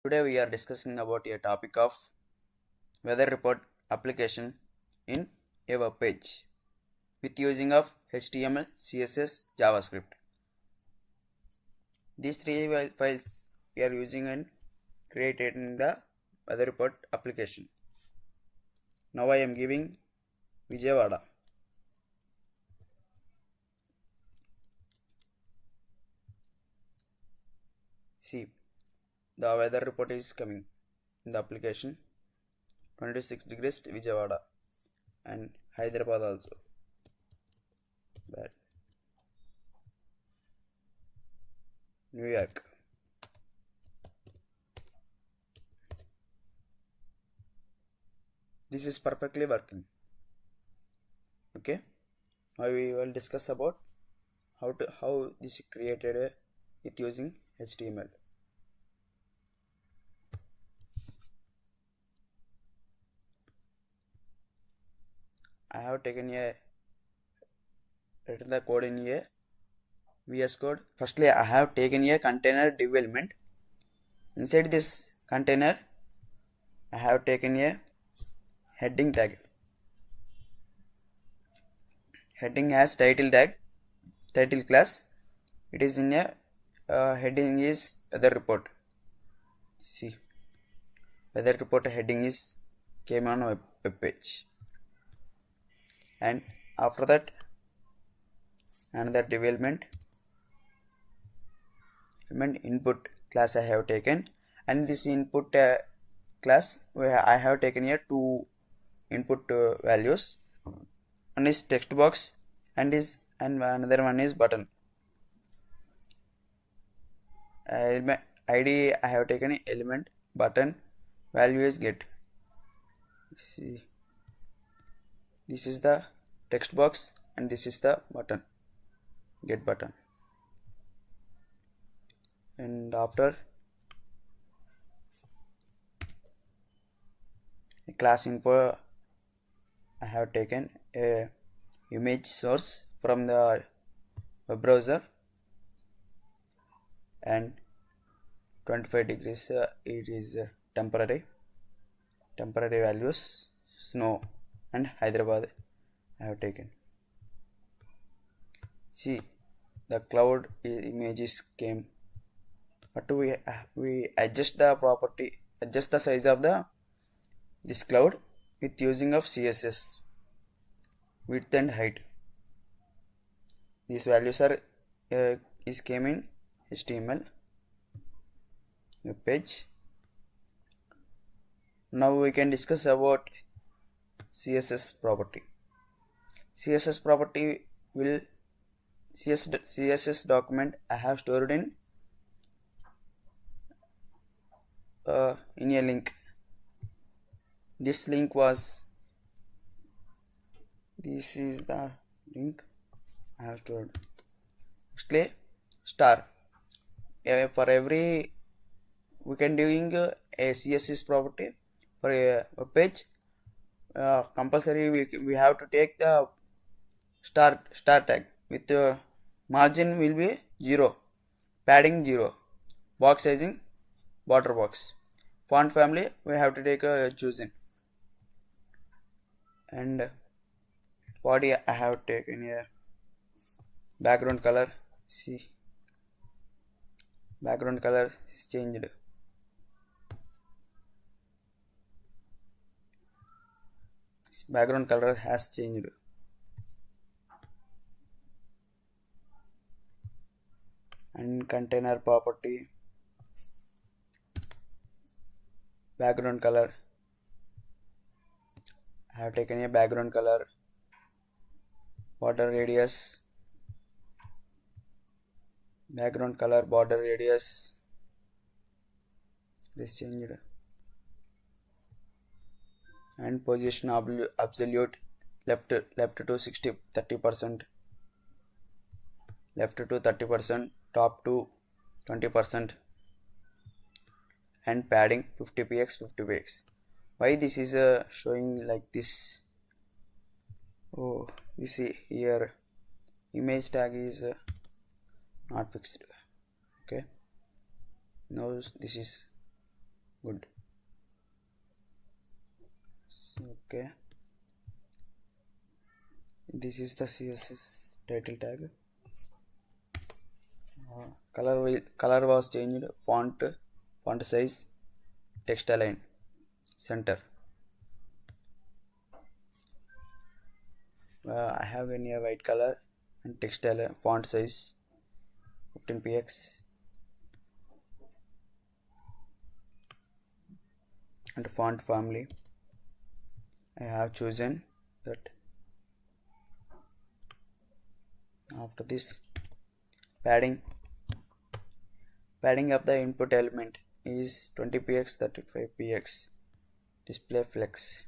Today we are discussing about a topic of weather report application in a web page with using of HTML, CSS, JavaScript. These three files we are using and created in the weather report application. Now I am giving Vijayawada. See, the weather report is coming in the application. 26 degrees Vijayawada and Hyderabad also. Bad. New York. This is perfectly working. Okay. Now we will discuss about how this is created with using HTML. I have taken written the code in a VS Code. Firstly, I have taken a container div element. Inside this container, I have taken a heading tag. Heading has title tag, title class. It is in a heading is weather report. See, weather report heading is came on web page. And after that, another development input class I have taken, and this input class where I have taken here two input values. One is text box and another one is button. ID I have taken element button, value is get. See, this is the text box and this is the button, get button. And after a class info, I have taken a image source from the web browser and 25 degrees it is temporary values, snow and Hyderabad I have taken. See, the cloud images came, but we adjust the size of this cloud with using of CSS, width and height. These values are came in HTML web page. Now we can discuss about CSS property. CSS property will CSS document I have stored in a link. This is the link I have stored. Firstly, star. For every we can doing a CSS property for a web page. Compulsory we have to take the star tag with margin will be 0, padding 0, box sizing border box, font family we have to take a chosen, and body I have taken a background color. See, background color is changed. Background color has changed. And container property, background color, I have taken a background color, border radius, background color, border radius, this changed, and position absolute, left to 30%, left to 30%, top to 20%, and padding 50px 50px. Why this is showing like this? Oh, you see here image tag is not fixed. Okay, now this is Good. Okay. This is the CSS title tag. Color was changed. Font size, text align, center. I have in a white color and text align, font size 15px, and font family I have chosen that. After this, padding of the input element is 20px, 35px. Display flex.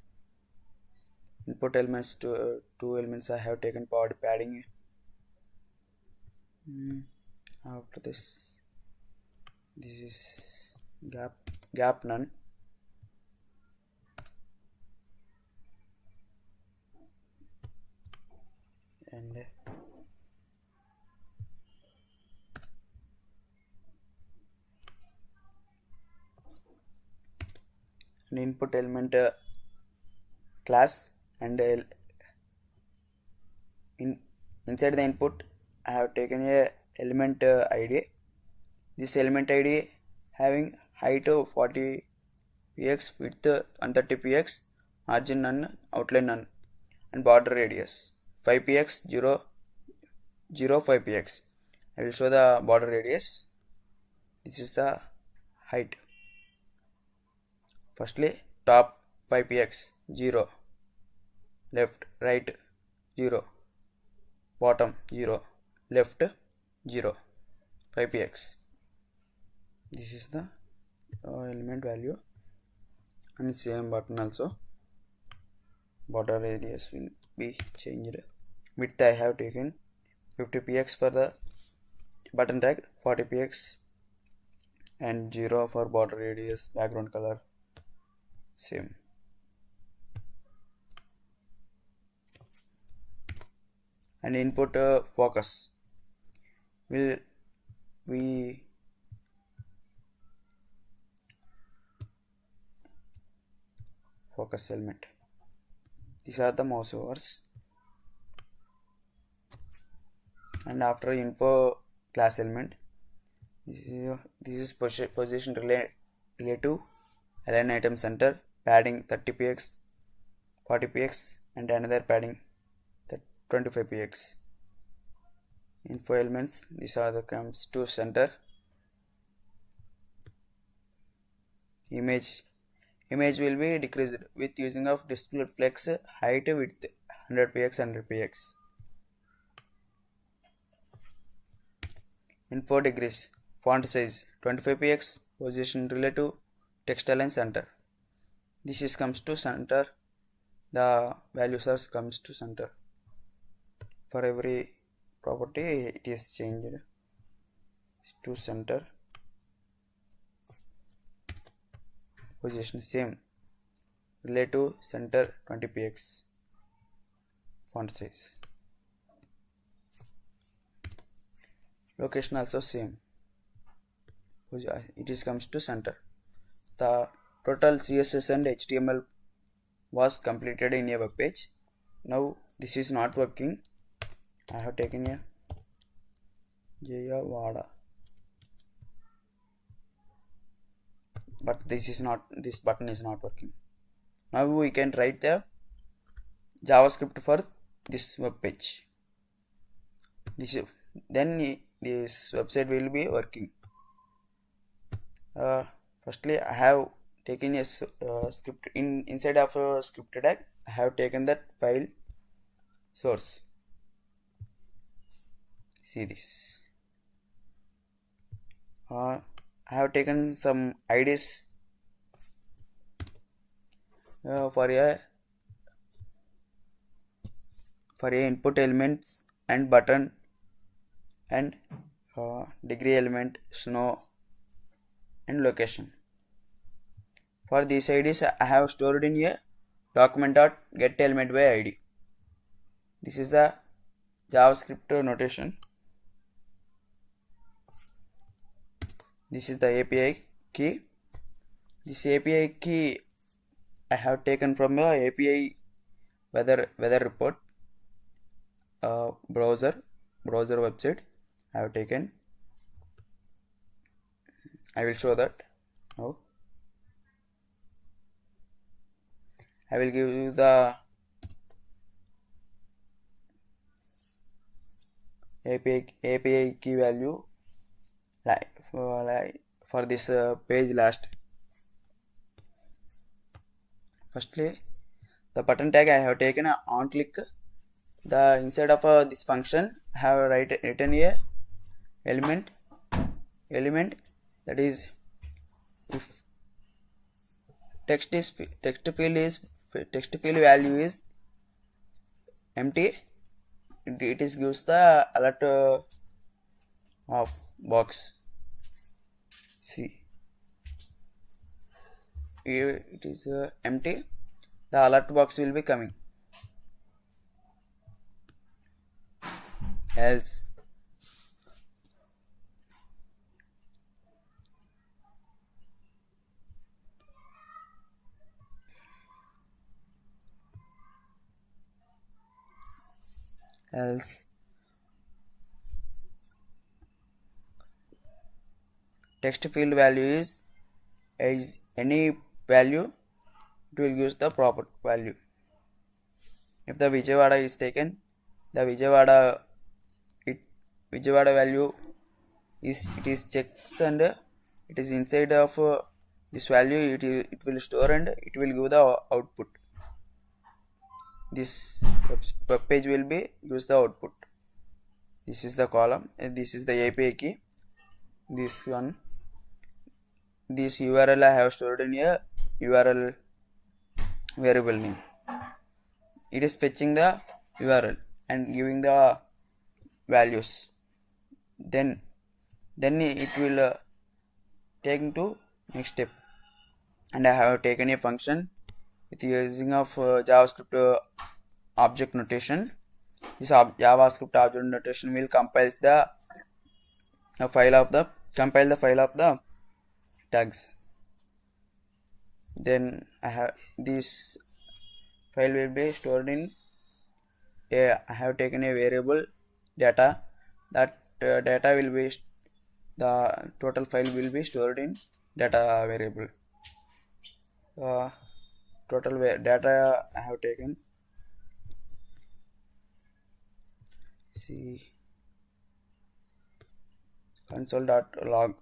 Input elements to two elements I have taken padding. After this is gap none. And an input element class, and inside the input I have taken a element id. This element id having height of 40px, width 130px, margin none, outline none, and border radius 5px, 0, 5px. I will show the border radius. This is the height. Firstly, top 5px, 0, left, right, 0, bottom 0, left 0, 5px. This is the element value, and same button also. Border radius will be changed. Width I have taken 50px for the button tag, 40px, and 0 for border radius. Background color same. And input focus will be focus element. These are the mouse overs. And after info class element, this is position relative, align item center, padding 30px, 40px, and another padding 25px. Info elements, these are the comes to center. Image will be decreased with using of display flex, height, width 100px, 100px. Info degrees, font size 25px, position relative, text align center. This is comes to center. The values are comes to center. For every property it is changed to center. Position same, relative center 20px, font size. Location also same, it is comes to center. The total CSS and HTML was completed in a web page. Now this is not working. I have taken a Jayavada, but this button is not working. Now we can write the JavaScript for this web page. Then this website will be working. Firstly, I have taken a script inside of a script tag. I have taken that file source. See this. I have taken some IDs for a input elements and button and degree element, snow, and location. For these IDs I have stored in a document.getElementById. This is the JavaScript notation. This is the API key. This API key I have taken from the API weather report browser website. I have taken. I will show that now. I will give you the API key value for this page last. Firstly, the button tag I have taken on click. The inside of this function I have written a element that is if text field value is empty, it is gives the alert of box. See, it is empty, the alert box will be coming. Else text field value is any value, it will use the proper value. If the Vijayawada is taken, the Vijayawada value is checks and it is inside of this value, it will store and it will give the output. This web page will be use the output. This is the column and this is the API key. This URL I have stored in a URL variable name. It is fetching the URL and giving the values. Then it will take to next step. And I have taken a function with using of JavaScript object notation. This JavaScript object notation will compile the file of the tags. Then I have this file will be stored in I have taken a variable data. That data will be the total file will be stored in data variable. Total data I have taken. See, console.log.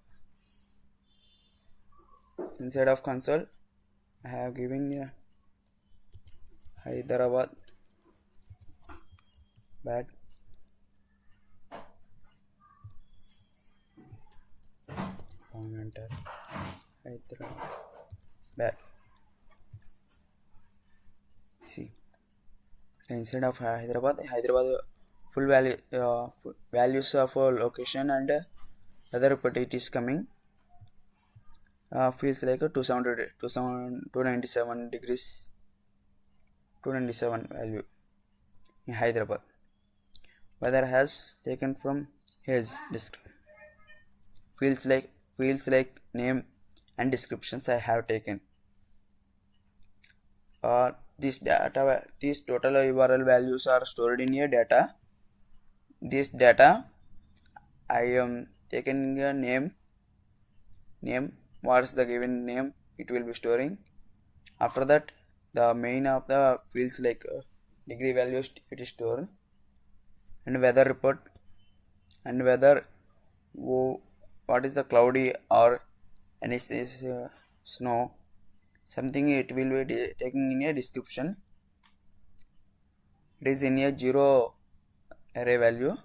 Inside of console I have given a Hyderabad bad Hyderabad. See, inside of Hyderabad full value values of location and other report it is coming. Feels like a 297 degrees 297 value in Hyderabad. Weather has taken from his disk. Feels like name and descriptions I have taken. These total URL values are stored in a data. This data I am taking a name. What is the given name? It will be storing. After that, the main of the fields like degree values it is stored, and weather report and whether what is the cloudy or any snow something, it will be taking in a description. It is in a 0 array value.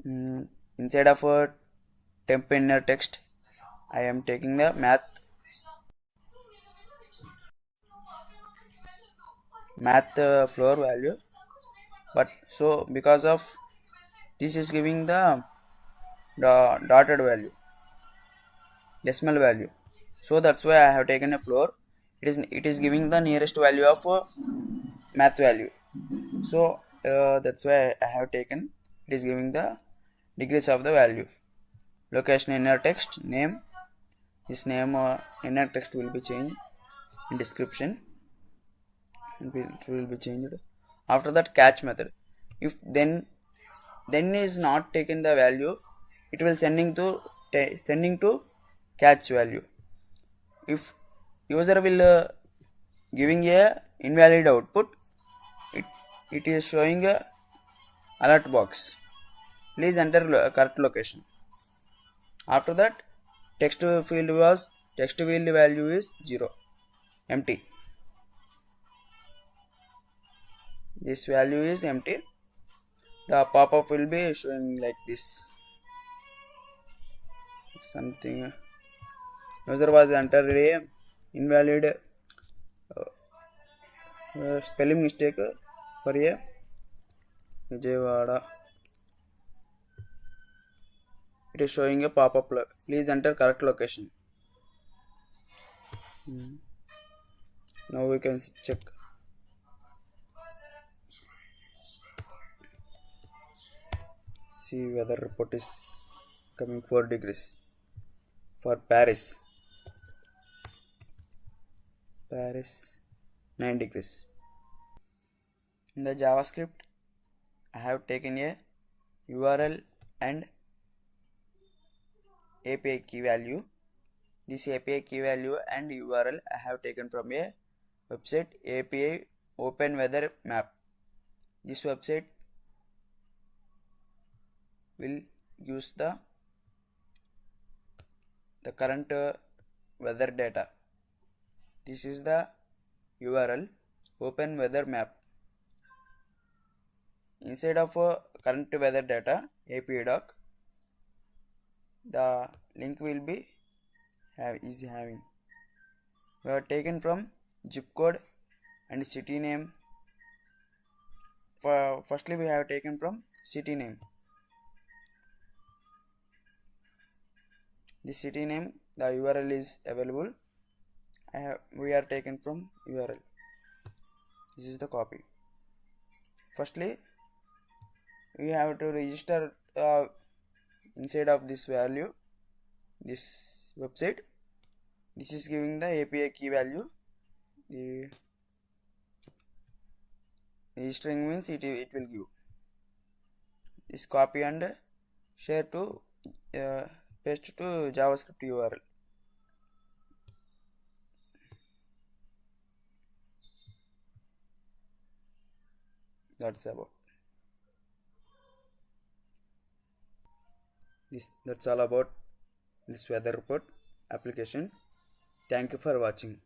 Inside of a temp inner text I am taking the math floor value, but so because of this is giving the dotted value, decimal value, so that's why I have taken a floor. It is giving the nearest value of math value, so that's why I have taken. It is giving the degrees of the value. Location inner text name This name inner text will be changed in description. It will be changed. After that, catch method. If then is not taken the value, it will sending to catch value. If user will giving a invalid output, it is showing a alert box. Please enter correct location. After that, text field value is 0, empty. This value is empty. The pop-up will be showing like this. Something user was entered a invalid spelling mistake for a Vijayawada. It is showing a pop-up. Please enter correct location. Now we can check. See weather report is coming 4 degrees for Paris. 9 degrees. In the JavaScript, I have taken a URL and API key value. This API key value and URL I have taken from a website API Open Weather Map. This website will use the current weather data. This is the URL Open Weather Map. Inside of current weather data API doc, the link will be having. We have taken from zip code and city name. Firstly, we have taken from city name. The city name, the URL is available. We are taken from URL. This is the copy. Firstly, we have to register inside of this value, this website. This is giving the API key value. The registering means it will give. This copy and share to paste to JavaScript URL. That's all about this weather report application. Thank you for watching.